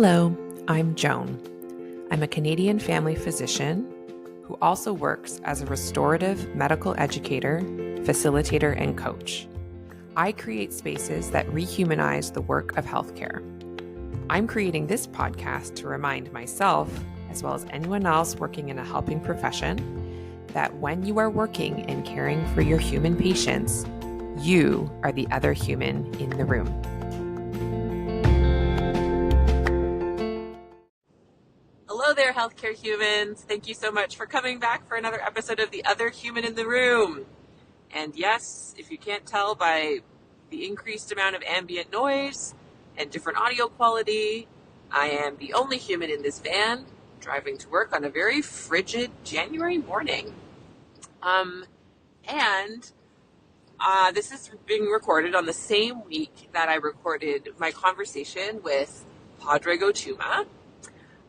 Hello, I'm Joan. I'm a Canadian family physician who also works as a restorative medical educator, facilitator, and coach. I create spaces that rehumanize the work of healthcare. I'm creating this podcast to remind myself, as well as anyone else working in a helping profession, that when you are working and caring for your human patients, you are the other human in the room. Hello there, healthcare humans. Thank you so much for coming back for another episode of The Other Human in the Room. And yes, if you can't tell by the increased amount of ambient noise and different audio quality, I am the only human in this van driving to work on a very frigid January morning. This is being recorded on the same week that I recorded my conversation with Padre Gotuma.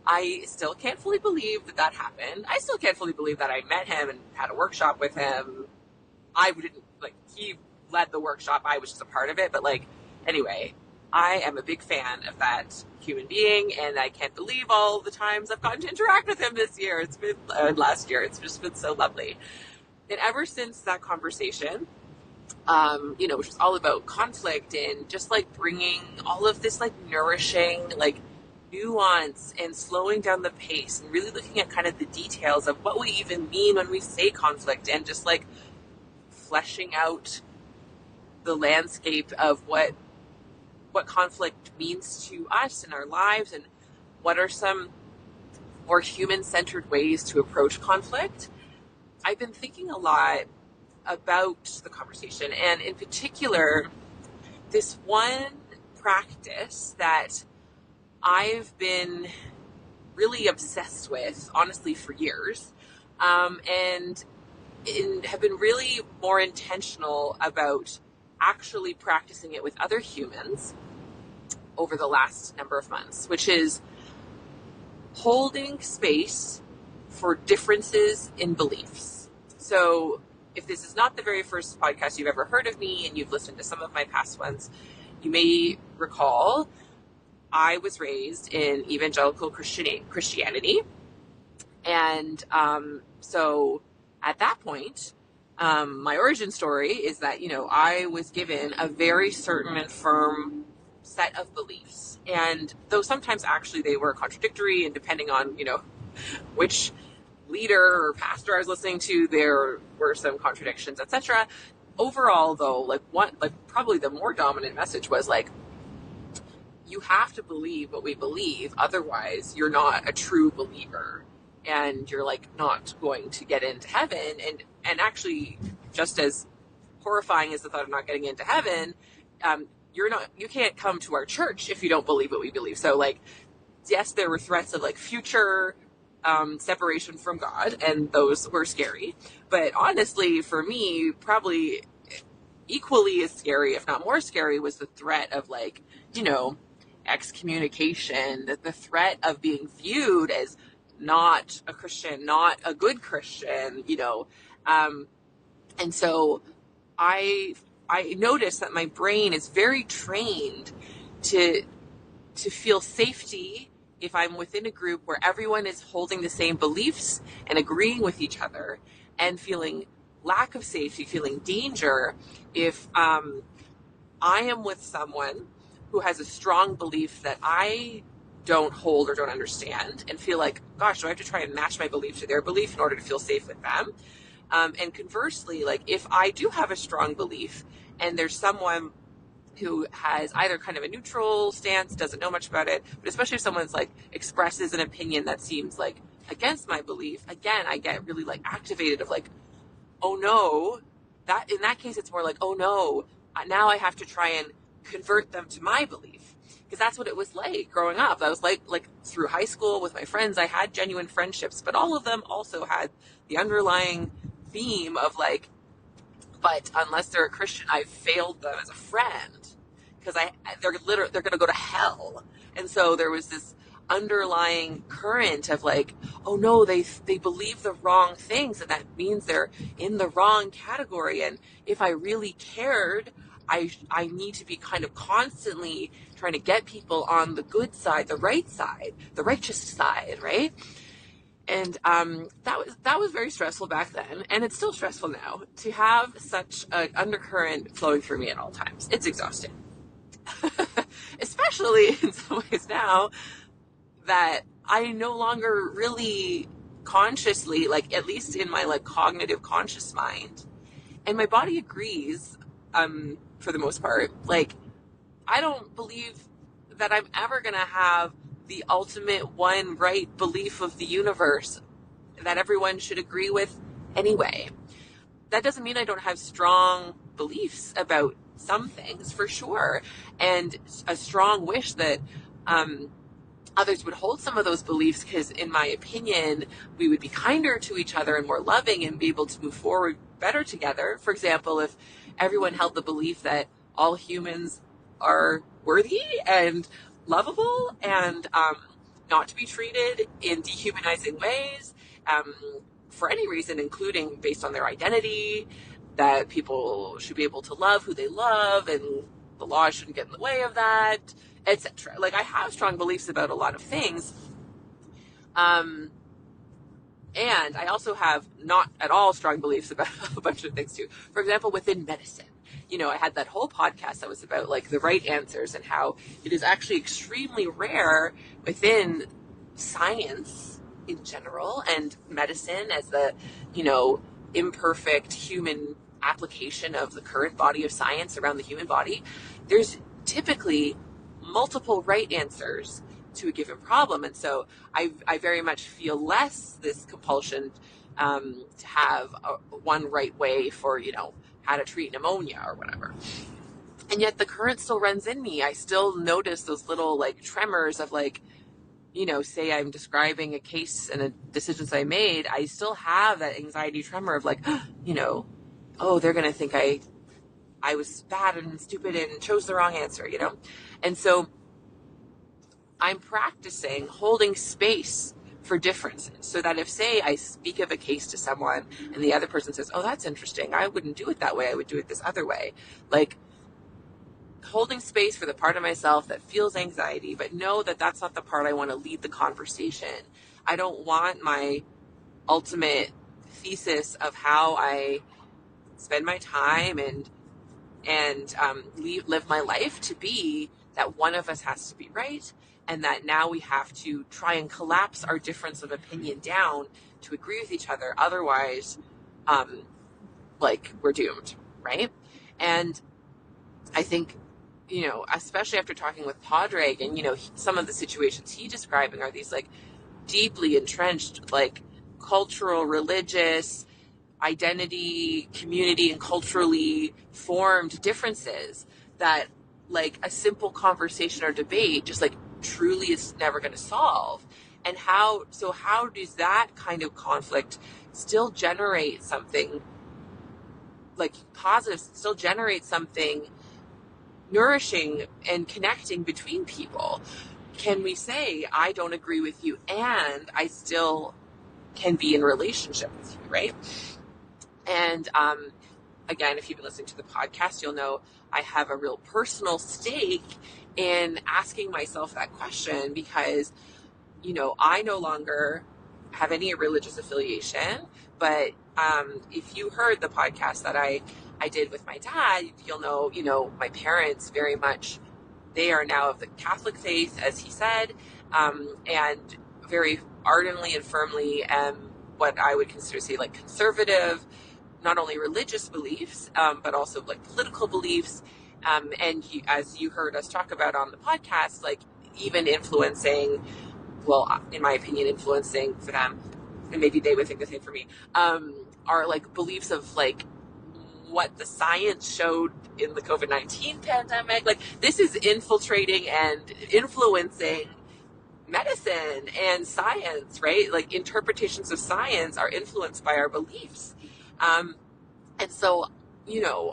I still can't fully believe that happened. I still can't fully believe that I met him and had a workshop with him. He led the workshop. I was just a part of it. But anyway, I am a big fan of that human being, and I can't believe all the times I've gotten to interact with him this year. Last year. It's just been so lovely. And ever since that conversation, which was all about conflict and just bringing all of this nourishing, nuance and slowing down the pace and really looking at kind of the details of what we even mean when we say conflict, and just fleshing out the landscape of what conflict means to us in our lives, and what are some more human-centered ways to approach conflict. I've been thinking a lot about the conversation, and in particular, this one practice that I've been really obsessed with, honestly, for years, and have been really more intentional about actually practicing it with other humans over the last number of months, which is holding space for differences in beliefs. So if this is not the very first podcast you've ever heard of me, and you've listened to some of my past ones, you may recall I was raised in evangelical Christianity. And so at that point, my origin story is that, I was given a very certain and firm set of beliefs. And though sometimes actually they were contradictory, and depending on, which leader or pastor I was listening to, there were some contradictions, etc. Overall, though, probably the more dominant message was you have to believe what we believe, otherwise you're not a true believer, and you're not going to get into heaven. And actually, just as horrifying as the thought of not getting into heaven, you can't come to our church if you don't believe what we believe. So yes, there were threats of future separation from God, and those were scary. But honestly, for me, probably equally as scary, if not more scary, was the threat of excommunication, the threat of being viewed as not a Christian, not a good Christian, and so I noticed that my brain is very trained to feel safety if I'm within a group where everyone is holding the same beliefs and agreeing with each other, and feeling lack of safety, feeling danger if I am with someone who has a strong belief that I don't hold or don't understand, and feel gosh, do I have to try and match my belief to their belief in order to feel safe with them? And conversely, if I do have a strong belief and there's someone who has either kind of a neutral stance, doesn't know much about it, but especially if someone's expresses an opinion that seems against my belief, again, I get really activated of oh no, that in that case, it's more oh no, now I have to try and convert them to my belief, because that's what it was growing up. I was through high school with my friends, I had genuine friendships, but all of them also had the underlying theme of but unless they're a Christian, I've failed them as a friend, because they're going to go to hell. And so there was this underlying current of oh no, they believe the wrong things, and that means they're in the wrong category, and if I really cared, I need to be kind of constantly trying to get people on the good side, the right side, the righteous side, right? And that was very stressful back then, and it's still stressful now to have such an undercurrent flowing through me at all times. It's exhausting, especially in some ways now that I no longer really consciously, like at least in my like cognitive conscious mind, and my body agrees, for the most part. Like, I don't believe that I'm ever gonna have the ultimate one right belief of the universe that everyone should agree with anyway. That doesn't mean I don't have strong beliefs about some things, for sure, and a strong wish that others would hold some of those beliefs, because in my opinion, we would be kinder to each other and more loving and be able to move forward better together. For example, if everyone held the belief that all humans are worthy and lovable and not to be treated in dehumanizing ways, for any reason, including based on their identity, that people should be able to love who they love and the law shouldn't get in the way of that, etc. Like, I have strong beliefs about a lot of things. And I also have not at all strong beliefs about a bunch of things too. For example, within medicine, I had that whole podcast that was about like the right answers and how it is actually extremely rare within science in general and medicine as the, imperfect human application of the current body of science around the human body. There's typically multiple right answers to a given problem. And so I very much feel less this compulsion to have one right way for, how to treat pneumonia or whatever. And yet the current still runs in me. I still notice those little like tremors of like, say I'm describing a case and a decisions I made, I still have that anxiety tremor of like, oh, they're going to think I was bad and stupid and chose the wrong answer, And so I'm practicing holding space for differences so that if, say, I speak of a case to someone and the other person says, oh, that's interesting, I wouldn't do it that way, I would do it this other way. Like, holding space for the part of myself that feels anxiety, but know that that's not the part I want to lead the conversation. I don't want my ultimate thesis of how I spend my time and live my life to be that one of us has to be right, and that now we have to try and collapse our difference of opinion down to agree with each other. Otherwise, we're doomed, right? And I think, especially after talking with Padraig and, some of the situations he's describing are these like deeply entrenched, like cultural, religious, identity, community, and culturally formed differences that like a simple conversation or debate just like truly is never going to solve. And how does that kind of conflict still generate something like positive, still generate something nourishing and connecting between people? Can we say, I don't agree with you and I still can be in relationship with you, right? And again, if you've been listening to the podcast, you'll know I have a real personal stake in asking myself that question because, I no longer have any religious affiliation. But if you heard the podcast that I did with my dad, you'll know, my parents very much, they are now of the Catholic faith, as he said, and very ardently and firmly what I would consider to say like conservative, not only religious beliefs, but also like political beliefs. And as you heard us talk about on the podcast, like even influencing, well, in my opinion, influencing for them, and maybe they would think the same for me, are like beliefs of like what the science showed in the COVID-19 pandemic. Like this is infiltrating and influencing medicine and science, right? Like interpretations of science are influenced by our beliefs. And so,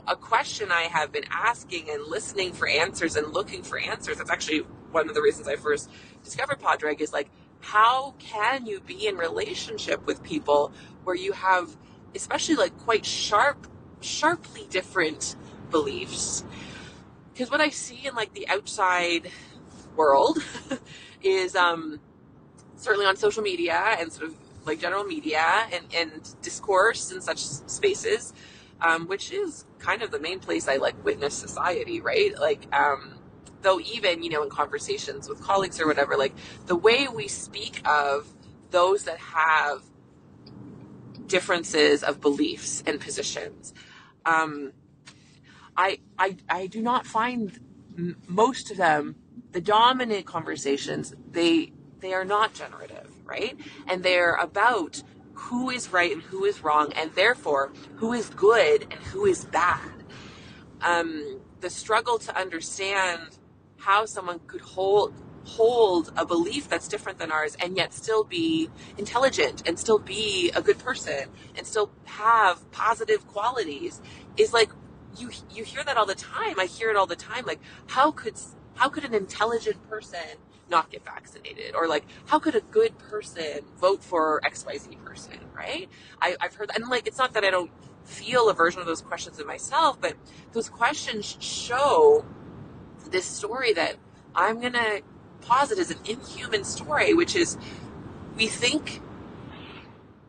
a question I have been asking and listening for answers and looking for answers, that's actually one of the reasons I first discovered Padraig, is like, how can you be in relationship with people where you have, especially like quite sharply different beliefs. Because what I see in like the outside world is certainly on social media and sort of like general media and discourse in such spaces, which is kind of the main place I like witness society, right? Like, though even, in conversations with colleagues or whatever, like the way we speak of those that have differences of beliefs and positions, I do not find most of them, the dominant conversations, they are not generative, right? And they're about who is right and who is wrong, and therefore who is good and who is bad. The struggle to understand how someone could hold a belief that's different than ours and yet still be intelligent and still be a good person and still have positive qualities is like, you hear that all the time. I hear it all the time. Like, how could an intelligent person not get vaccinated? Or like, how could a good person vote for XYZ person, right? I've heard that. And like, it's not that I don't feel a version of those questions in myself, but those questions show this story that I'm going to posit as an inhuman story, which is we think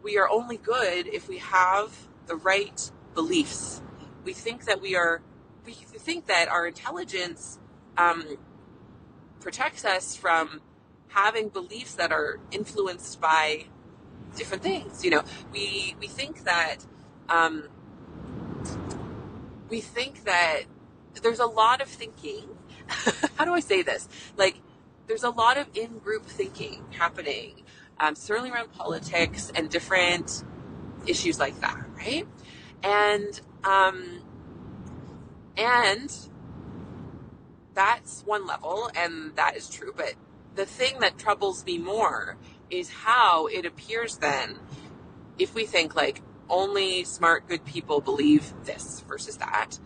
we are only good if we have the right beliefs. We think that we think that our intelligence protects us from having beliefs that are influenced by different things. We think that there's a lot of thinking. How do I say this? Like, there's a lot of in-group thinking happening, certainly around politics and different issues like that, right? And that's one level, and that is true. But the thing that troubles me more is how it appears then, if we think like only smart, good people believe this versus that,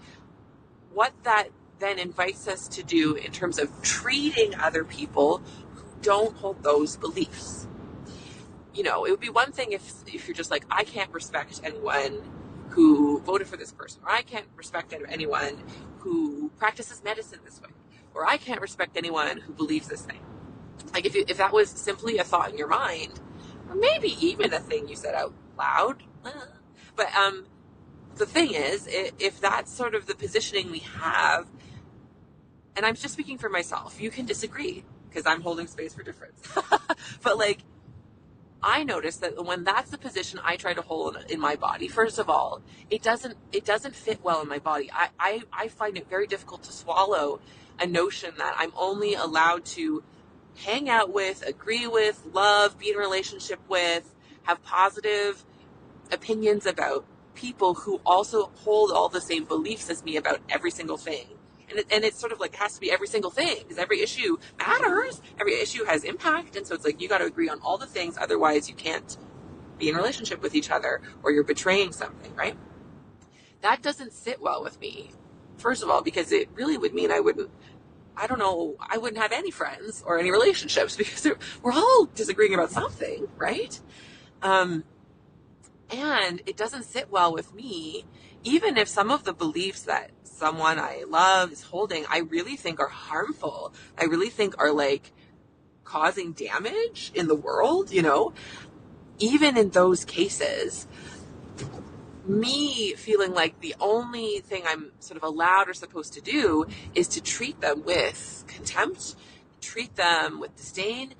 what that then invites us to do in terms of treating other people who don't hold those beliefs. It would be one thing if you're just like, I can't respect anyone who voted for this person, or I can't respect anyone who practices medicine this way, or I can't respect anyone who believes this thing. Like, if that was simply a thought in your mind, or maybe even a thing you said out loud. But the thing is, if that's sort of the positioning we have, and I'm just speaking for myself, you can disagree because I'm holding space for difference. But like, I notice that when that's the position I try to hold in my body, first of all, it doesn't fit well in my body. I find it very difficult to swallow a notion that I'm only allowed to hang out with, agree with, love, be in a relationship with, have positive opinions about people who also hold all the same beliefs as me about every single thing. And it's sort of like, it has to be every single thing, because every issue matters. Every issue has impact. And so it's like, you got to agree on all the things. Otherwise you can't be in a relationship with each other, or you're betraying something, right? That doesn't sit well with me. First of all, because it really would mean I wouldn't have any friends or any relationships, because we're all disagreeing about something, right? And it doesn't sit well with me, even if some of the beliefs that someone I love is holding, I really think are harmful. I really think are like causing damage in the world, even in those cases, me feeling like the only thing I'm sort of allowed or supposed to do is to treat them with contempt, treat them with disdain,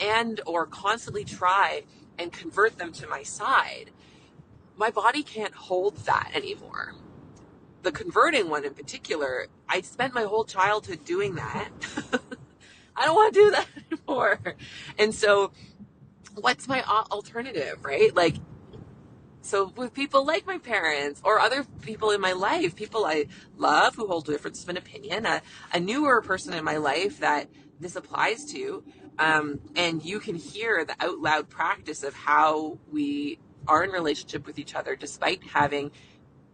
and or constantly try and convert them to my side. My body can't hold that anymore. The converting one in particular, I spent my whole childhood doing that. I don't want to do that anymore. And so what's my alternative, right? Like, so with people like my parents or other people in my life, people I love who hold differences of an opinion, a newer person in my life that this applies to, and you can hear the out loud practice of how we are in relationship with each other, despite having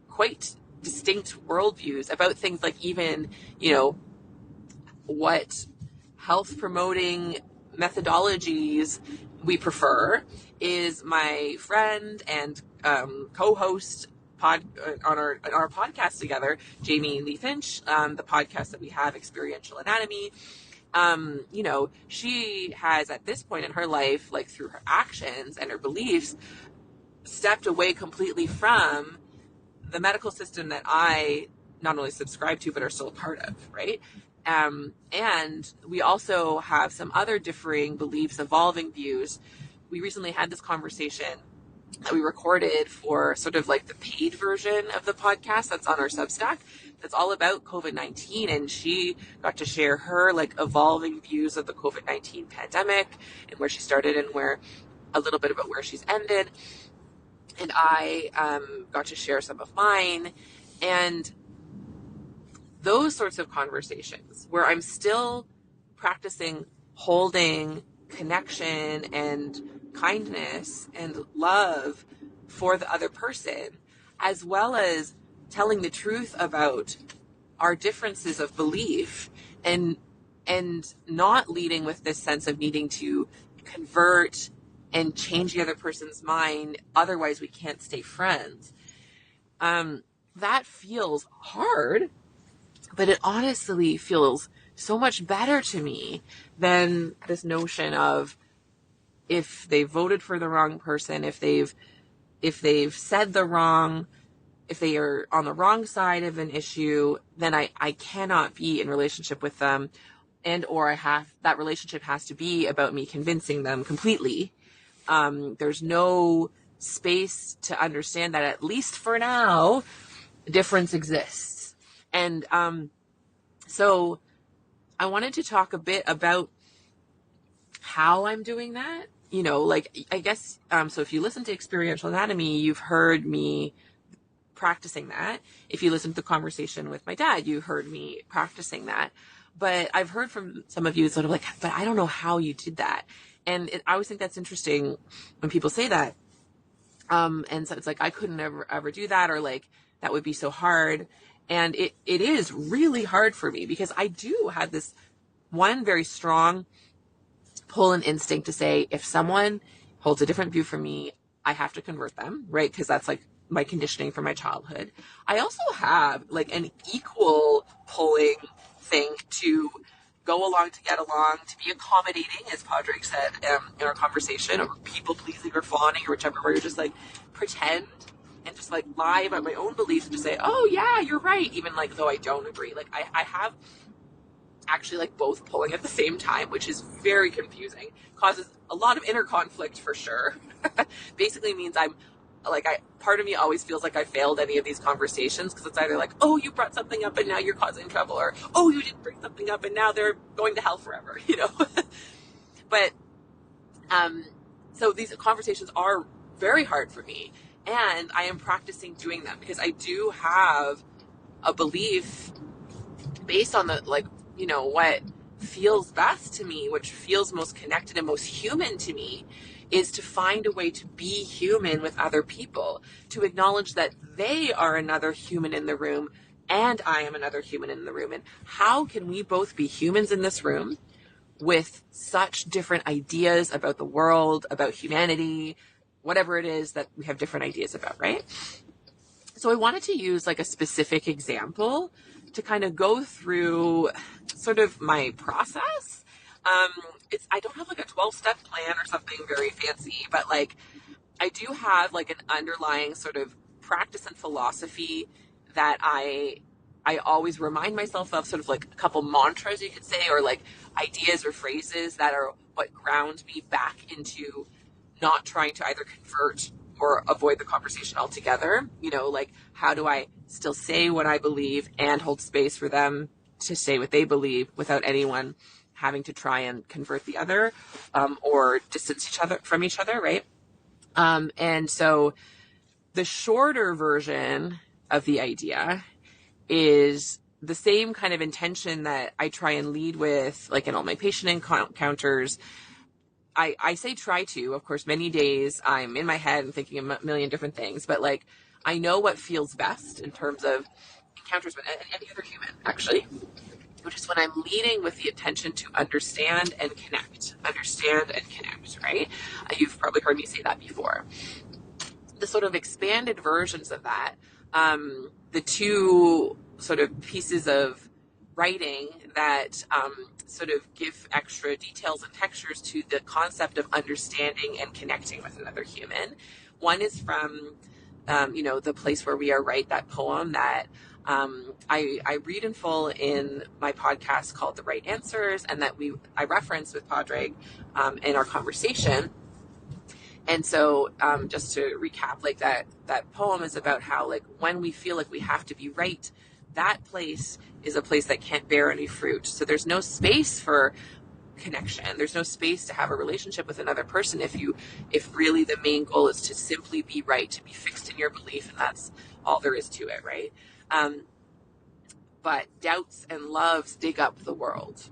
quite distinct worldviews about things like even, what health promoting methodologies we prefer, is my friend and co-host on our podcast together, Jamie Lee Finch, the podcast that we have, Experiential Anatomy. She has at this point in her life, like through her actions and her beliefs, stepped away completely from the medical system that I not only subscribe to, but are still a part of, right? And we also have some other differing beliefs, evolving views. We recently had this conversation that we recorded for sort of like the paid version of the podcast that's on our Substack, that's all about COVID-19. And she got to share her like evolving views of the COVID-19 pandemic and where she started and where a little bit about where she's ended. And I got to share some of mine. And those sorts of conversations where I'm still practicing holding connection and kindness and love for the other person, as well as telling the truth about our differences of belief, and not leading with this sense of needing to convert and change the other person's mind, otherwise we can't stay friends. That feels hard, but it honestly feels so much better to me than this notion of, if they voted for the wrong person, if they've said if they are on the wrong side of an issue, then I cannot be in relationship with them, or that relationship has to be about me convincing them completely. There's no space to understand that, at least for now, difference exists. And so I wanted to talk a bit about how I'm doing that. I guess, so if you listen to Experiential Anatomy, you've heard me practicing that. If you listen to the conversation with my dad, you heard me practicing that. But I've heard from some of you sort of like, but I don't know how you did that. And I always think that's interesting when people say that. And so it's like, I couldn't ever do that, or like, that would be so hard. And it is really hard for me, because I do have this one very strong pull and instinct to say, if someone holds a different view from me, I have to convert them, right? Because that's like my conditioning from my childhood. I also have like an equal pulling thing to go along, to get along, to be accommodating, as Padraig said in our conversation, or people pleasing or fawning or whichever, where you're just like pretend and just like lie about my own beliefs and just say, oh yeah, you're right, even like though I don't agree. Like I have actually like both pulling at the same time, which is very confusing, causes a lot of inner conflict for sure. Basically means I'm like, part of me always feels like I failed any of these conversations, because it's either like, oh, you brought something up and now you're causing trouble, or oh, you didn't bring something up and now they're going to hell forever, But so these conversations are very hard for me, and I am practicing doing them, because I do have a belief based on the what feels best to me, which feels most connected and most human to me, is to find a way to be human with other people, to acknowledge that they are another human in the room and I am another human in the room. And how can we both be humans in this room with such different ideas about the world, about humanity, whatever it is that we have different ideas about, right? So I wanted to use like a specific example to kind of go through sort of my process. I don't have like a 12-step plan or something very fancy, but like I do have like an underlying sort of practice and philosophy that I always remind myself of, sort of like a couple mantras you could say, or like ideas or phrases that are what ground me back into not trying to either convert or avoid the conversation altogether. Like, how do I still say what I believe and hold space for them to say what they believe without anyone having to try and convert the other, or distance each other from each other, right? And so the shorter version of the idea is the same kind of intention that I try and lead with, like in all my patient encounters. I say try to, of course, many days I'm in my head and thinking a million different things, but like, I know what feels best in terms of encounters with any other human, actually, which is when I'm leading with the intention to understand and connect, right? You've probably heard me say that before. The sort of expanded versions of that the two sort of pieces of writing that sort of give extra details and textures to the concept of understanding and connecting with another human. One is from, The Place Where We Are Right, that poem that I read in full in my podcast called The Right Answers, and that I reference with Padraig in our conversation. And so, just to recap, like that poem is about how, like, when we feel like we have to be right, that place is a place that can't bear any fruit. So there's no space for connection. There's no space to have a relationship with another person if really the main goal is to simply be right, to be fixed in your belief, and that's all there is to it, right? But doubts and loves dig up the world.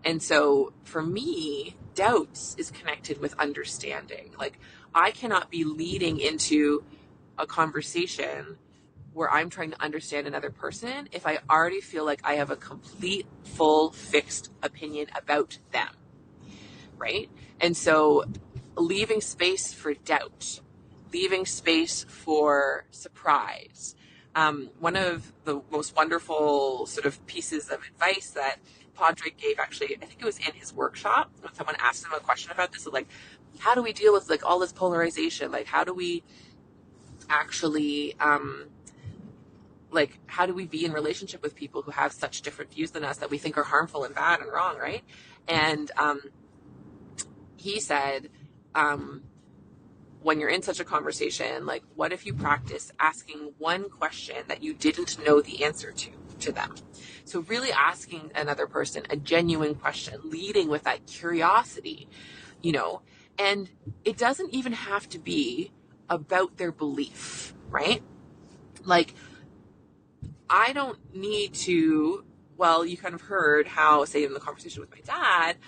And so for me, doubts is connected with understanding. Like, I cannot be leading into a conversation where I'm trying to understand another person if I already feel like I have a complete, full, fixed opinion about them, right? And so leaving space for doubt, leaving space for surprise. One of the most wonderful sort of pieces of advice that Padraig gave, actually, I think it was in his workshop, when someone asked him a question about this, like, how do we deal with, like, all this polarization? Like, how do we actually, how do we be in relationship with people who have such different views than us that we think are harmful and bad and wrong, right? And he said, when you're in such a conversation, like, what if you practice asking one question that you didn't know the answer to them? So really asking another person a genuine question, leading with that curiosity, and it doesn't even have to be about their belief, right? Like, I don't need to, well, you kind of heard how, say, in the conversation with my dad,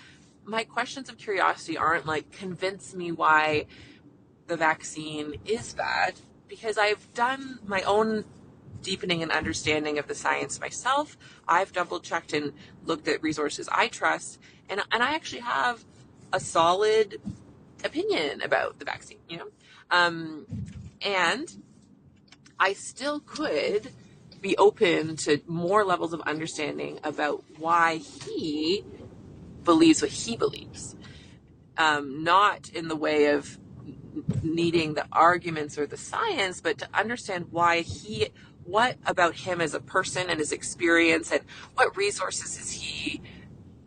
my questions of curiosity aren't like, convince me why the vaccine is bad, because I've done my own deepening and understanding of the science myself. I've double checked and looked at resources I trust, and I actually have a solid opinion about the vaccine, and I still could be open to more levels of understanding about why he believes what he believes. Not in the way of needing the arguments or the science, but to understand what about him as a person and his experience, and what resources is he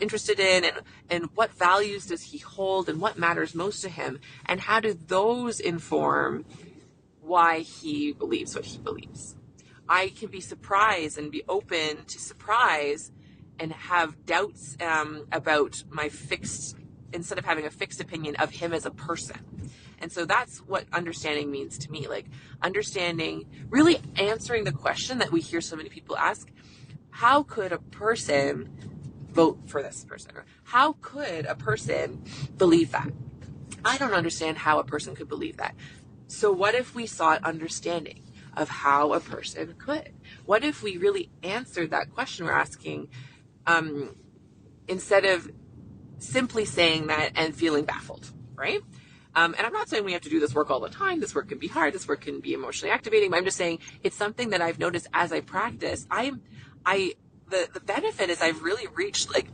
interested in, and what values does he hold, and what matters most to him, and how do those inform why he believes what he believes. I can be surprised and be open to surprise and have doubts about my instead of having a fixed opinion of him as a person. And so that's what understanding means to me. Like, understanding, really answering the question that we hear so many people ask: how could a person vote for this person? Or how could a person believe that? I don't understand how a person could believe that. So what if we sought understanding of how a person could? What if we really answered that question we're asking, instead of simply saying that and feeling baffled, right? And I'm not saying we have to do this work all the time. This work can be hard. This work can be emotionally activating. But I'm just saying it's something that I've noticed as I practice. The benefit is I've really reached, like,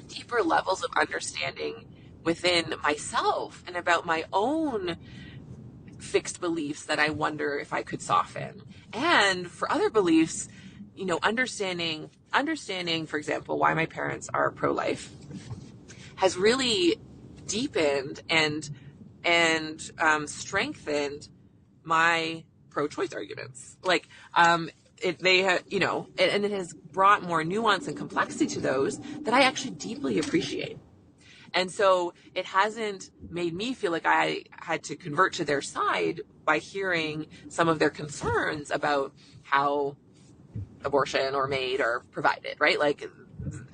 deeper levels of understanding within myself and about my own fixed beliefs that I wonder if I could soften. And for other beliefs, understanding, for example, why my parents are pro-life has really deepened and strengthened my pro-choice arguments. Like, they have, and it has brought more nuance and complexity to those that I actually deeply appreciate. And so it hasn't made me feel like I had to convert to their side by hearing some of their concerns about how abortion or made or provided, right? Like,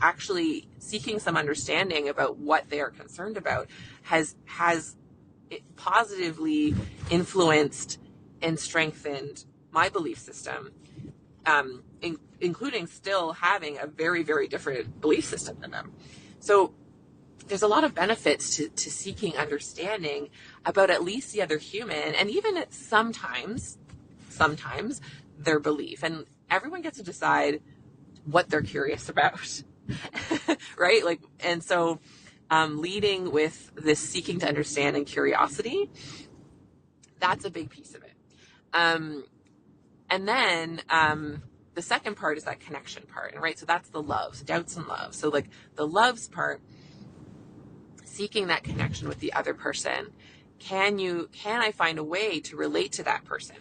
actually seeking some understanding about what they are concerned about has positively influenced and strengthened my belief system, including still having a very, very different belief system than them. So there's a lot of benefits to seeking understanding about at least the other human, and even sometimes sometimes their belief. And everyone gets to decide what they're curious about, right? Like, and so leading with this seeking to understand and curiosity, that's a big piece of it. And then the second part is that connection part, right? So that's the loves, doubts and loves. So like the loves part, seeking that connection with the other person. Can I find a way to relate to that person?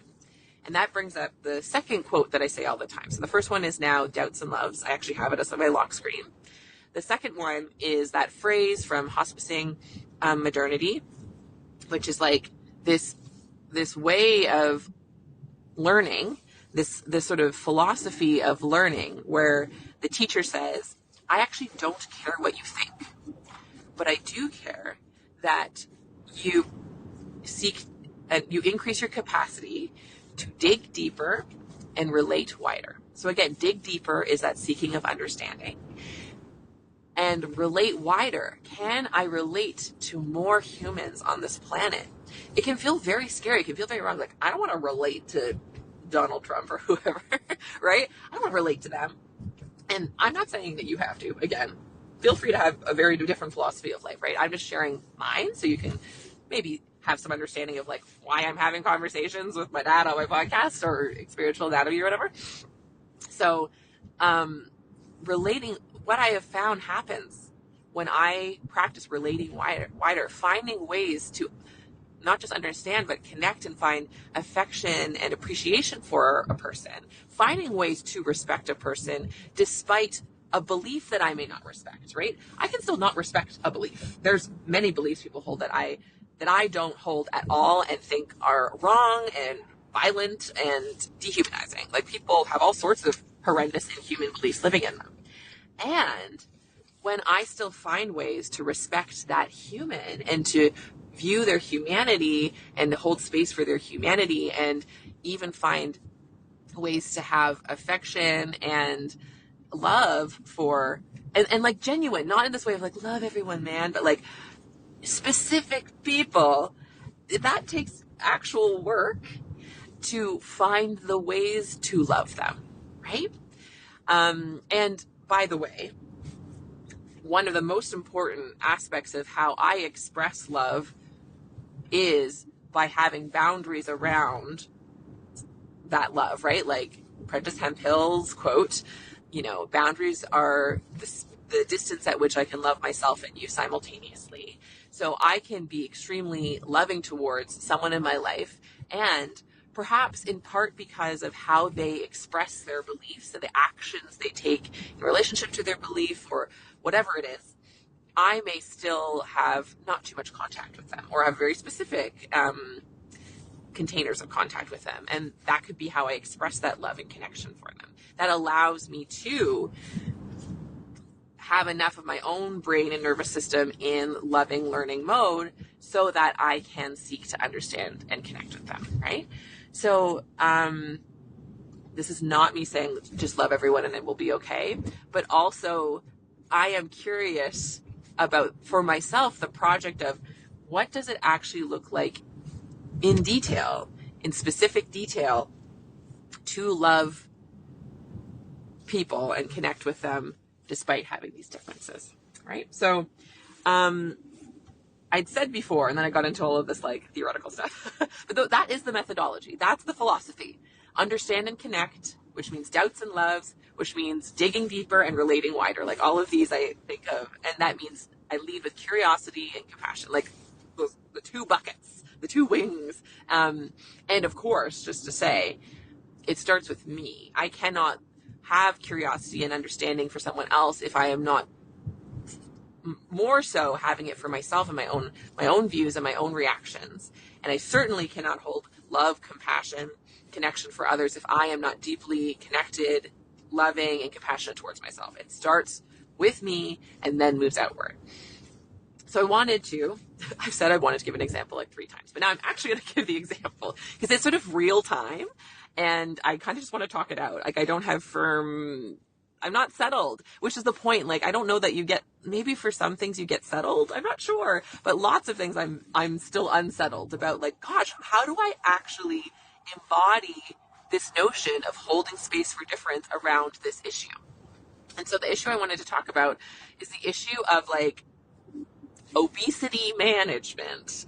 And that brings up the second quote that I say all the time. So the first one is now doubts and loves. I actually have it as on my lock screen. The second one is that phrase from hospicing modernity, which is like this way of learning, this sort of philosophy of learning where the teacher says, I actually don't care what you think, but I do care that you seek and you increase your capacity to dig deeper and relate wider. So again, dig deeper is that seeking of understanding. And relate wider. Can I relate to more humans on this planet? It can feel very scary. It can feel very wrong. Like, I don't want to relate to Donald Trump or whoever, right? I don't want to relate to them. And I'm not saying that you have to. Again, feel free to have a very different philosophy of life, right? I'm just sharing mine so you can maybe have some understanding of like why I'm having conversations with my dad on my podcast or spiritual anatomy or whatever. So, relating, what I have found happens when I practice relating wider, finding ways to not just understand, but connect and find affection and appreciation for a person, finding ways to respect a person despite a belief that I may not respect, right? I can still not respect a belief. There's many beliefs people hold that I don't hold at all and think are wrong and violent and dehumanizing. Like, people have all sorts of horrendous inhuman beliefs living in them. And when I still find ways to respect that human and to view their humanity and hold space for their humanity and even find ways to have affection and love for, and like genuine, not in this way of like, love everyone, man, but like specific people, that takes actual work to find the ways to love them, right? And by the way, one of the most important aspects of how I express love is by having boundaries around that love, right? Like Prentice Hemphill's quote, boundaries are the distance at which I can love myself and you simultaneously. So I can be extremely loving towards someone in my life, and perhaps in part because of how they express their beliefs and the actions they take in relationship to their belief or whatever it is, I may still have not too much contact with them or have very specific containers of contact with them. And that could be how I express that love and connection for them. That allows me to have enough of my own brain and nervous system in loving learning mode so that I can seek to understand and connect with them, right? So this is not me saying just love everyone and it will be okay, but also I am curious about, for myself, the project of what does it actually look like in detail, in specific detail, to love people and connect with them despite having these differences, right? So I'd said before, and then I got into all of this like theoretical stuff, but that is the methodology. That's the philosophy. Understand and connect, which means doubts and loves, which means digging deeper and relating wider. Like all of these I think of, and that means I lead with curiosity and compassion, like the two buckets, the two wings. And of course, just to say, it starts with me. I cannot have curiosity and understanding for someone else if I am not more so having it for myself and my own views and my own reactions. And I certainly cannot hold love, compassion, connection for others if I am not deeply connected, loving, and compassionate towards myself. It starts with me and then moves outward. So I've said I wanted to give an example like 3 times, but now I'm actually going to give the example because it's sort of real time and I kind of just want to talk it out. Like, I don't have I'm not settled, which is the point. Like, I don't know that maybe for some things you get settled. I'm not sure, but lots of things I'm still unsettled about. Like, gosh, how do I actually embody this notion of holding space for difference around this issue. And so the issue I wanted to talk about is the issue of like obesity management,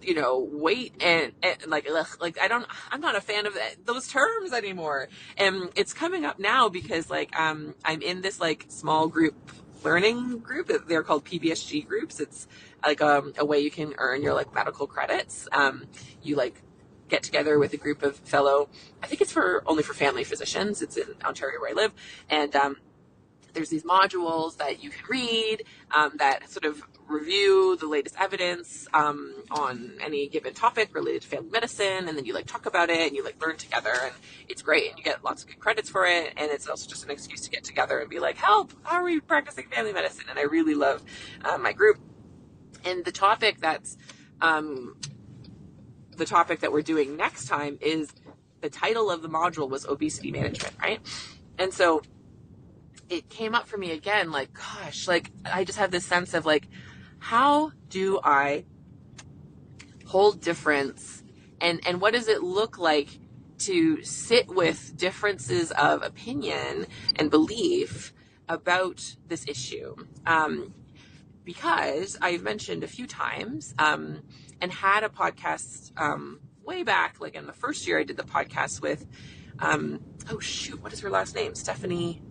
weight and I'm not a fan of those terms anymore. And it's coming up now because I'm in this like small group learning group. They're called PBSG groups. It's like a way you can earn your like medical credits. You like get together with a group of fellow, I think it's only for family physicians. It's in Ontario where I live. And there's these modules that you can read that sort of review the latest evidence on any given topic related to family medicine, and then you like talk about it and you like learn together, and it's great, and you get lots of good credits for it, and it's also just an excuse to get together and be like, help, how are we practicing family medicine? And I really love my group. And the topic that we're doing next time is, the title of the module was obesity management, right? And so it came up for me again, like, gosh, like I just have this sense of like, how do I hold difference, and what does it look like to sit with differences of opinion and belief about this issue? Because I've mentioned a few times and had a podcast way back, like in the first year I did the podcast with, what is her last name? Stephanie.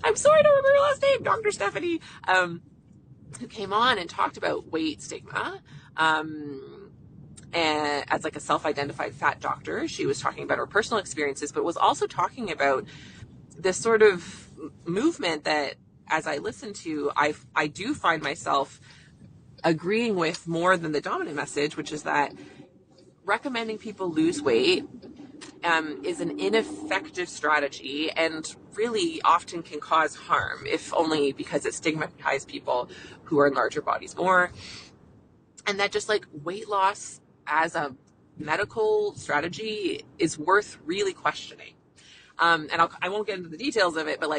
I'm sorry, I don't remember her last name. Dr. Stephanie, who came on and talked about weight stigma. And as like a self-identified fat doctor, she was talking about her personal experiences, but was also talking about this sort of movement that, as I listen to, I do find myself agreeing with more than the dominant message, which is that recommending people lose weight is an ineffective strategy and really often can cause harm, if only because it stigmatizes people who are in larger bodies more. And that just like weight loss as a medical strategy is worth really questioning. And I won't get into the details of it, but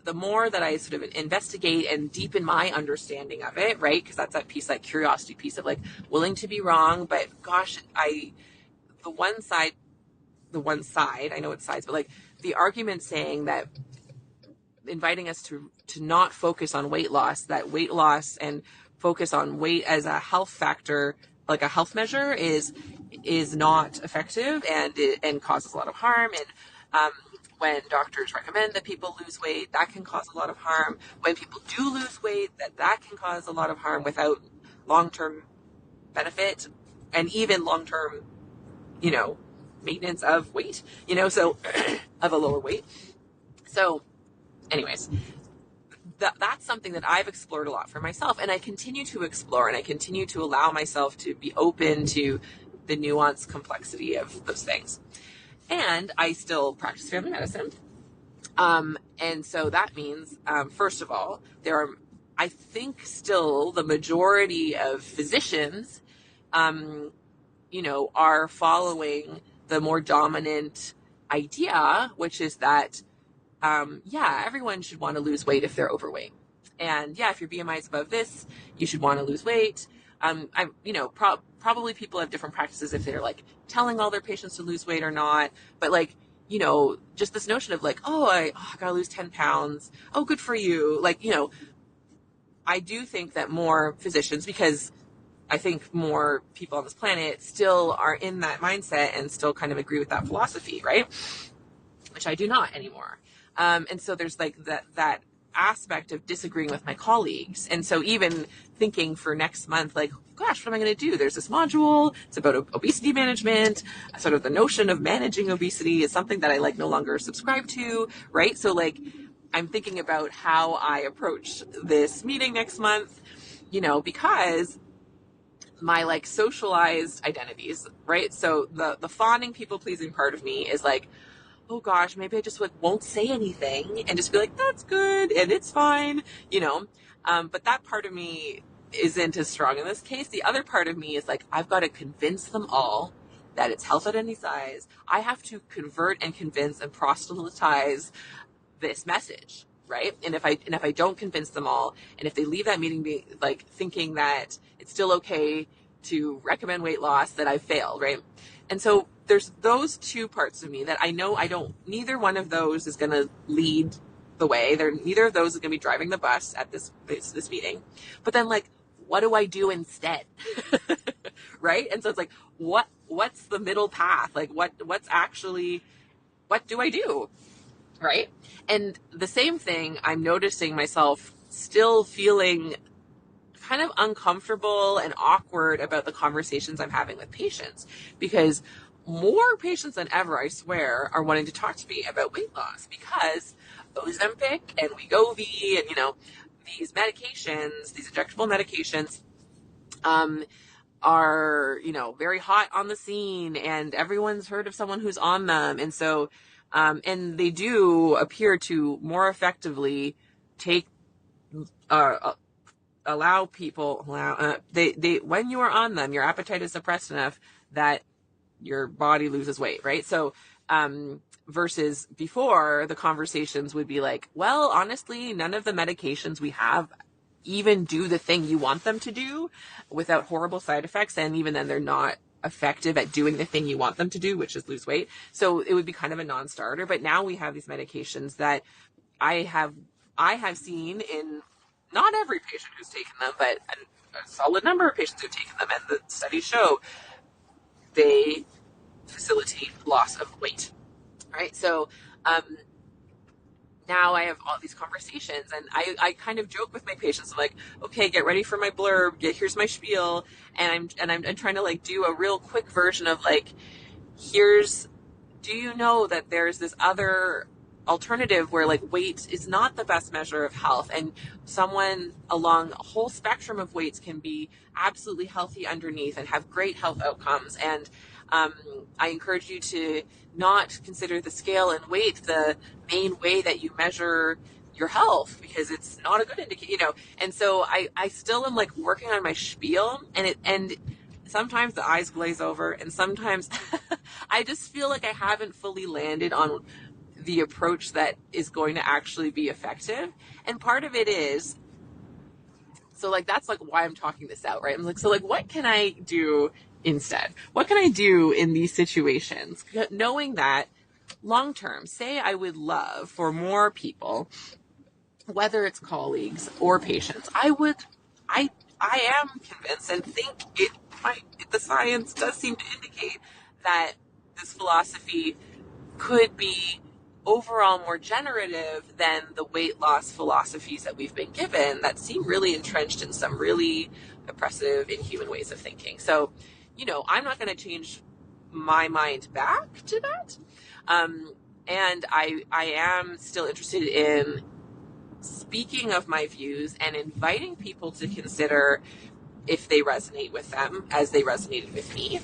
the more that I sort of investigate and deepen my understanding of it, right? Because that's that piece, like curiosity piece of like willing to be wrong, but gosh, the one side, I know it's sides, but like the argument saying that inviting us to not focus on weight loss, that weight loss and focus on weight as a health factor, like a health measure, is not effective and causes a lot of harm. And when doctors recommend that people lose weight, that can cause a lot of harm. When people do lose weight, that can cause a lot of harm without long-term benefit and even long-term, maintenance of weight, so of a lower weight. So anyways, that's something that I've explored a lot for myself, and I continue to explore, and I continue to allow myself to be open to the nuanced complexity of those things. And I still practice family medicine. And so that means, first of all, there are, I think, still the majority of physicians, are following the more dominant idea, which is that, everyone should want to lose weight if they're overweight. And if your BMI is above this, you should want to lose weight. Probably people have different practices if they're like telling all their patients to lose weight or not. But just this notion of like, I gotta lose 10 pounds. Oh, good for you. I do think that more physicians, because I think more people on this planet still are in that mindset and still kind of agree with that philosophy, right? Which I do not anymore. And so there's like that aspect of disagreeing with my colleagues. And so even thinking for next month, like, gosh, what am I going to do? There's this module. It's about obesity management. Sort of the notion of managing obesity is something that I no longer subscribe to, right? So I'm thinking about how I approach this meeting next month, because my socialized identities, right? So the fawning, people pleasing part of me is like, oh gosh, maybe I just won't say anything and just be like, that's good and it's fine, but that part of me isn't as strong in this case. The other part of me is like, I've got to convince them all that it's health at any size. I have to convert and convince and proselytize this message, right? And if I don't convince them all, and if they leave that meeting thinking that it's still okay to recommend weight loss, that I've failed, right? And so there's those two parts of me that I know neither one of those is going to lead the way. Neither of those is going to be driving the bus at this meeting. But then, like, what do I do instead? Right? And so it's like, what's the middle path? Like, what do I do? Right? And the same thing, I'm noticing myself still feeling kind of uncomfortable and awkward about the conversations I'm having with patients, because more patients than ever, I swear, are wanting to talk to me about weight loss, because Ozempic and Wegovy and, these medications, these injectable medications, are, very hot on the scene, and everyone's heard of someone who's on them. And so, and they do appear to more effectively take, allow people, when you are on them, your appetite is suppressed enough that your body loses weight, right? So, versus before, the conversations would be like, well, honestly, none of the medications we have even do the thing you want them to do without horrible side effects. And even then, they're not effective at doing the thing you want them to do, which is lose weight. So it would be kind of a non-starter. But now we have these medications that I have seen in not every patient who's taken them, but a solid number of patients who've taken them. And the studies show they facilitate loss of weight, right? So, now I have all these conversations, and I kind of joke with my patients. I'm like, okay, get ready for my blurb. Here's my spiel. And I'm trying to like do a real quick version of like, do you know that there's this other alternative where like weight is not the best measure of health, and someone along a whole spectrum of weights can be absolutely healthy underneath and have great health outcomes. And I encourage you to not consider the scale and weight the main way that you measure your health, because it's not a good indicator, And so I still am like working on my spiel, and sometimes the eyes glaze over, and sometimes I just feel like I haven't fully landed on the approach that is going to actually be effective. And part of it is, so like, that's like why I'm talking this out, right? I'm like, so like, what can I do instead? What can I do in these situations? Knowing that long term, say I would love for more people, whether it's colleagues or patients, I am convinced and think the science does seem to indicate that this philosophy could be overall more generative than the weight loss philosophies that we've been given that seem really entrenched in some really oppressive, inhuman ways of thinking. So, I'm not going to change my mind back to that. And I am still interested in speaking of my views and inviting people to consider if they resonate with them as they resonated with me.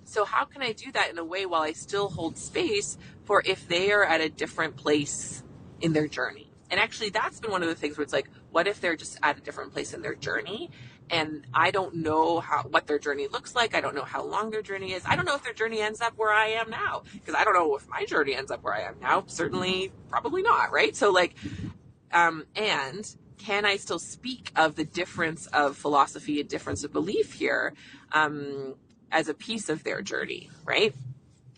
So how can I do that in a way while I still hold space for if they are at a different place in their journey? And actually, that's been one of the things where it's like, what if they're just at a different place in their journey? And I don't know what their journey looks like. I don't know how long their journey is. I don't know if their journey ends up where I am now, because I don't know if my journey ends up where I am now. Certainly, probably not, right? So like, and can I still speak of the difference of philosophy and difference of belief here? As a piece of their journey, right?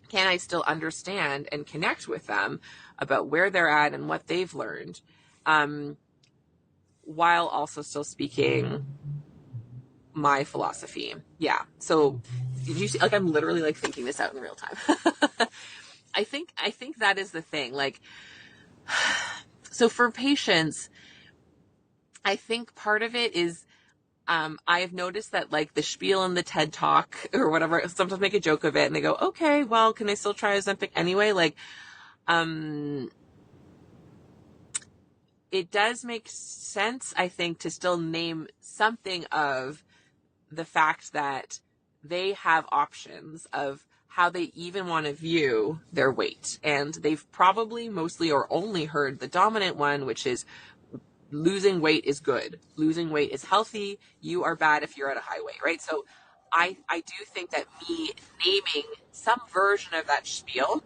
Can I still understand and connect with them about where they're at and what they've learned, while also still speaking my philosophy? Yeah. So did you see, like, I'm literally like thinking this out in real time. I think that is the thing. Like, so for patients, I think part of it is, I've noticed that like the spiel in the TED Talk or whatever, sometimes make a joke of it and they go, okay, well, can I still try Ozempic anyway? Like, it does make sense, I think, to still name something of the fact that they have options of how they even want to view their weight. And they've probably mostly or only heard the dominant one, which is losing weight is good. Losing weight is healthy. You are bad if you're at a high weight, right? So I do think that me naming some version of that spiel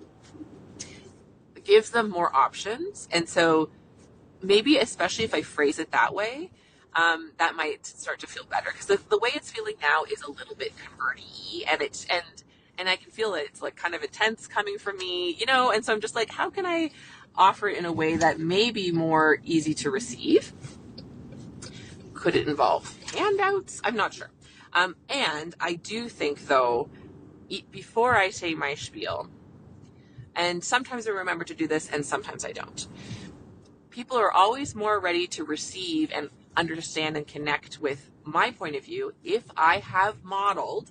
gives them more options. And so maybe, especially if I phrase it that way, that might start to feel better. Because the way it's feeling now is a little bit converty, and and I can feel it. It's like kind of intense coming from me, and so I'm just like, how can I offer it in a way that may be more easy to receive? Could it involve handouts? I'm not sure. And I do think, though, before I say my spiel, and sometimes I remember to do this and sometimes I don't, people are always more ready to receive and understand and connect with my point of view if I have modeled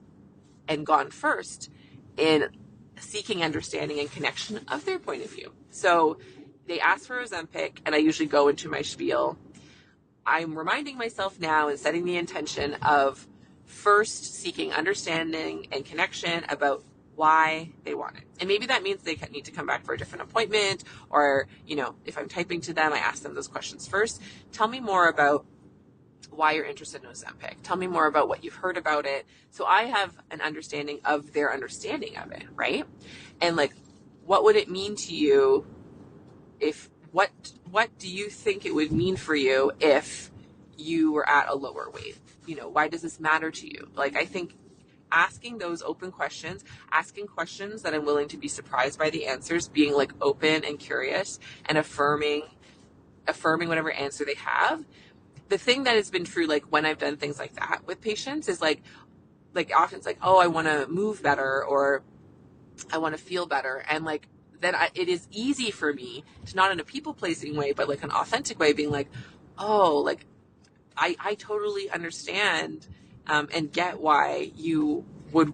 and gone first in seeking understanding and connection of their point of view. So they ask for Ozempic, and I usually go into my spiel. I'm reminding myself now and setting the intention of first seeking understanding and connection about why they want it. And maybe that means they need to come back for a different appointment, or, if I'm typing to them, I ask them those questions first. Tell me more about why you're interested in Ozempic. Tell me more about what you've heard about it. So I have an understanding of their understanding of it, right? And like, what would it mean to you if, what do you think it would mean for you if you were at a lower weight? Why does this matter to you? Like, I think asking those open questions, asking questions that I'm willing to be surprised by the answers, being like open and curious and affirming whatever answer they have. The thing that has been true, like when I've done things like that with patients, is like often it's like, oh, I want to move better, or I want to feel better. And like, then it is easy for me to, not in a people pleasing way, but like an authentic way, being like, oh, like I totally understand and get why you would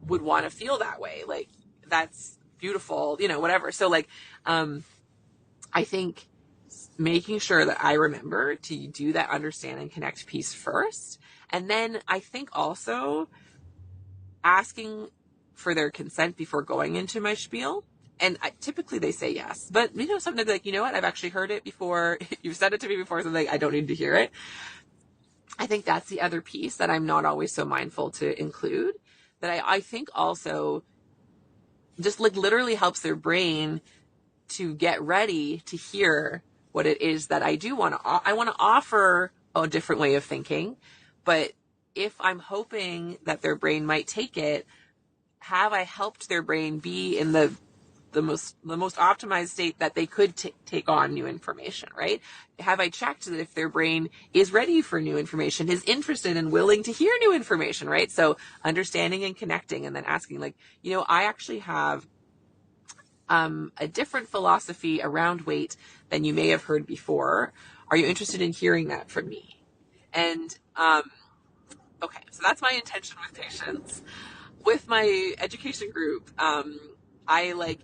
want to feel that way. Like, that's beautiful, whatever. So like, I think making sure that I remember to do that understand and connect piece first. And then I think also asking for their consent before going into my spiel. And typically they say yes, but sometimes like, what, I've actually heard it before. You've said it to me before, so like, I don't need to hear it. I think that's the other piece that I'm not always so mindful to include, that I think also just like literally helps their brain to get ready to hear what it is that I do want to, I want to offer a different way of thinking. But if I'm hoping that their brain might take it, have I helped their brain be in the most optimized state that they could take on new information, right? Have I checked that if their brain is ready for new information, is interested and willing to hear new information, right? So understanding and connecting, and then asking like, I actually have a different philosophy around weight than you may have heard before. Are you interested in hearing that from me? And okay, so that's my intention with patients. With my education group, I like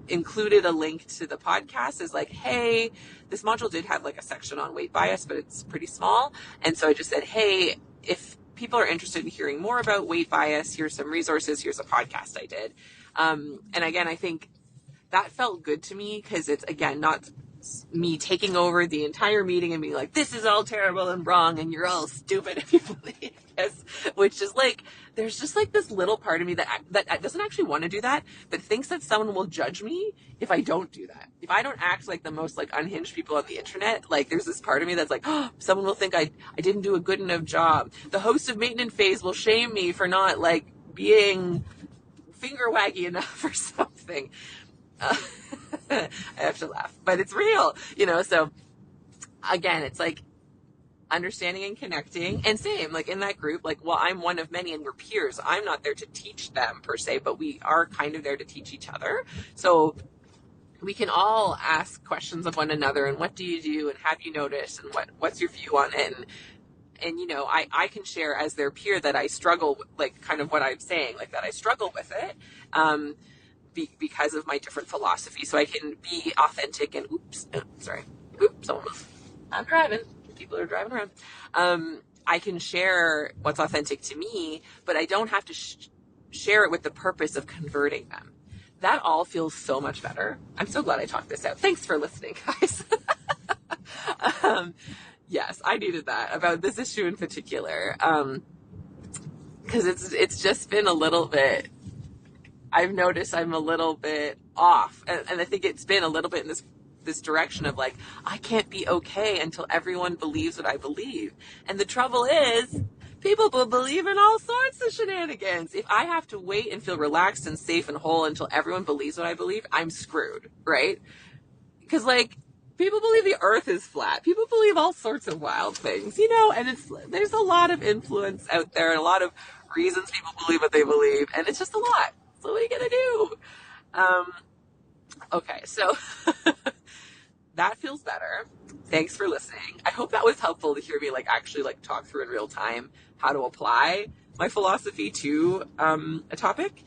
included a link to the podcast as like, hey, this module did have like a section on weight bias, but it's pretty small. And so I just said, hey, if people are interested in hearing more about weight bias, here's some resources, here's a podcast I did. And again, I think that felt good to me, because it's, again, not me taking over the entire meeting and being like, this is all terrible and wrong and you're all stupid if you believe this, which is like, there's just like this little part of me that doesn't actually want to do that, but thinks that someone will judge me if I don't do that. If I don't act like the most like unhinged people on the internet, like there's this part of me that's like, oh, someone will think I didn't do a good enough job. The host of Maintenance Phase will shame me for not like being finger waggy enough or something. I have to laugh, but it's real, so again, it's like understanding and connecting, and same, like in that group, like, well, I'm one of many and we're peers. I'm not there to teach them per se, but we are kind of there to teach each other. So we can all ask questions of one another, and what do you do, and have you noticed, and what's your view on it, and I can share as their peer that I struggle with, like kind of what I'm saying, like that I struggle with it, because of my different philosophy. So I can be authentic and I'm driving. People are driving around. I can share what's authentic to me, but I don't have to share it with the purpose of converting them. That all feels so much better. I'm so glad I talked this out. Thanks for listening, guys. Yes, I needed that about this issue in particular. Because it's just been a little bit, I've noticed I'm a little bit off, and I think it's been a little bit in this direction of like, I can't be okay until everyone believes what I believe. And the trouble is, People believe in all sorts of shenanigans. If I have to wait and feel relaxed and safe and whole until everyone believes what I believe, I'm screwed, right? Because, like, people believe the earth is flat. People believe all sorts of wild things, and there's a lot of influence out there and a lot of reasons people believe what they believe, and it's just a lot. So what are you going to do? Okay, so that feels better. Thanks for listening. I hope that was helpful to hear me actually talk through in real time how to apply my philosophy to a topic.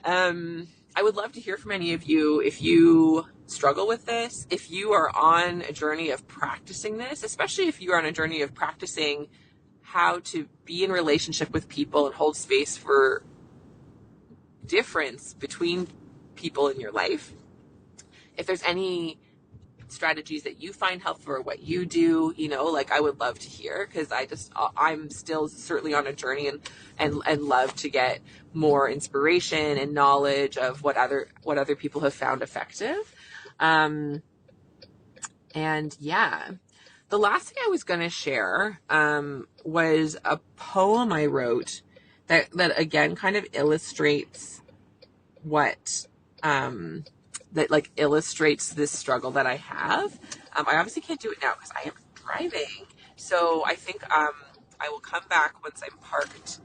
I would love to hear from any of you if you struggle with this, if you are on a journey of practicing this, especially if you are on a journey of practicing how to be in relationship with people and hold space for difference between people in your life. If there's any strategies that you find helpful or what you do, I would love to hear, because I'm still certainly on a journey and love to get more inspiration and knowledge of what other people have found effective. And yeah, the last thing I was going to share was a poem I wrote that again kind of illustrates that illustrates this struggle that I have. I obviously can't do it now because I am driving. So I think I will come back once I'm parked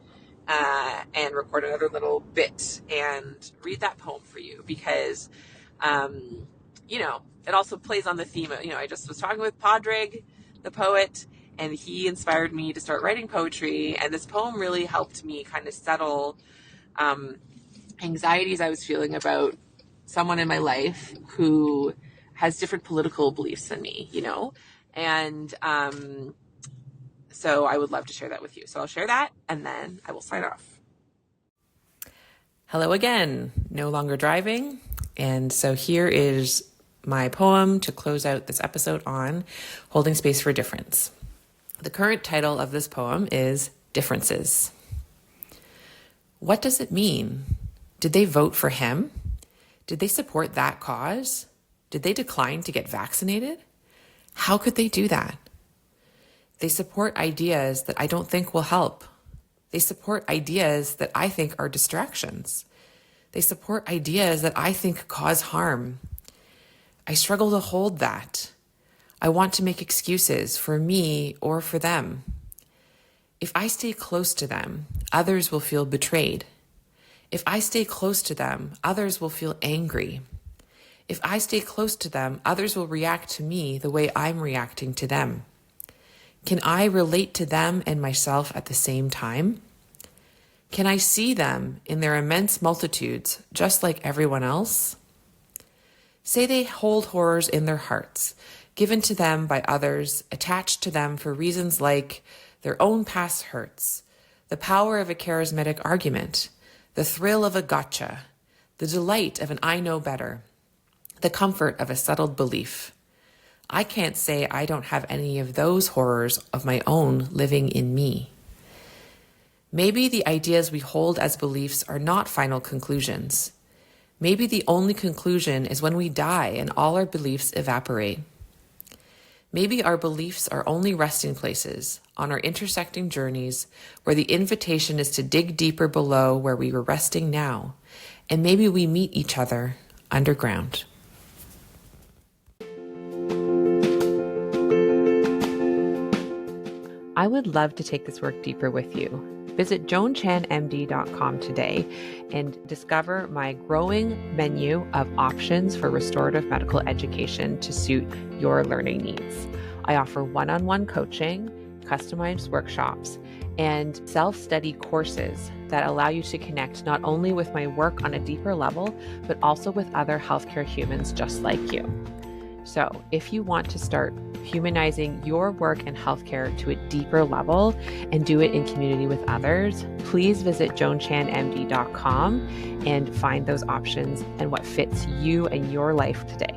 and record another little bit and read that poem for you, because, it also plays on the theme of, I just was talking with Padraig, the poet, and he inspired me to start writing poetry. And this poem really helped me kind of settle anxieties I was feeling about someone in my life who has different political beliefs than me, and so I would love to share that with you. So I'll share that and then I will sign off. Hello again, no longer driving. And so here is my poem to close out this episode on holding space for difference. The current title of this poem is Differences. What does it mean? Did they vote for him? Did they support that cause? Did they decline to get vaccinated? How could they do that? They support ideas that I don't think will help. They support ideas that I think are distractions. They support ideas that I think cause harm. I struggle to hold that. I want to make excuses for me or for them. If I stay close to them, others will feel betrayed. If I stay close to them, others will feel angry. If I stay close to them, others will react to me the way I'm reacting to them. Can I relate to them and myself at the same time? Can I see them in their immense multitudes, just like everyone else? Say they hold horrors in their hearts, given to them by others, attached to them for reasons like their own past hurts, the power of a charismatic argument, the thrill of a gotcha, the delight of an I know better, the comfort of a settled belief. I can't say I don't have any of those horrors of my own living in me. Maybe the ideas we hold as beliefs are not final conclusions. Maybe the only conclusion is when we die and all our beliefs evaporate. Maybe our beliefs are only resting places on our intersecting journeys where the invitation is to dig deeper below where we were resting now, and maybe we meet each other underground. I would love to take this work deeper with you. Visit joanchanmd.com today and discover my growing menu of options for restorative medical education to suit your learning needs. I offer one-on-one coaching, customized workshops, and self-study courses that allow you to connect not only with my work on a deeper level, but also with other healthcare humans just like you. So if you want to start humanizing your work in healthcare to a deeper level and do it in community with others, please visit joanchanmd.com and find those options and what fits you and your life today.